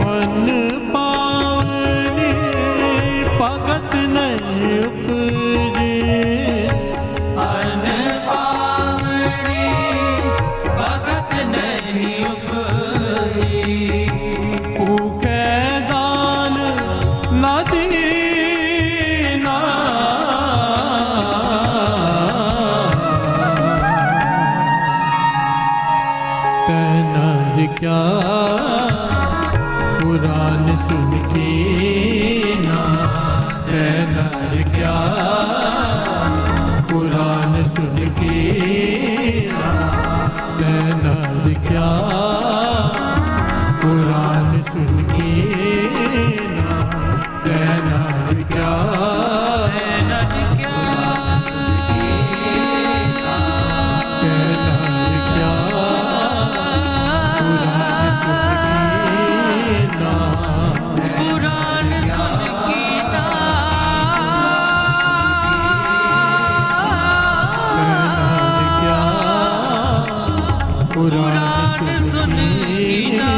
अन्न पावनी कहना रे क्या कुरान सुन के ना, कहना रे क्या कुरान सुन के ना, कहना रे क्या कुरान सुन के ना, कहना रे क्या कुरान सुन कीना,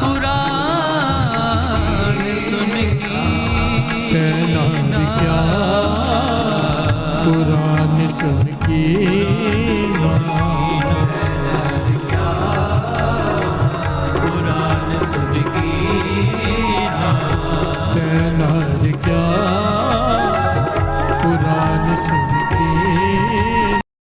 कुरान सुन कीना, कहना क्या कुरान सुन कीना।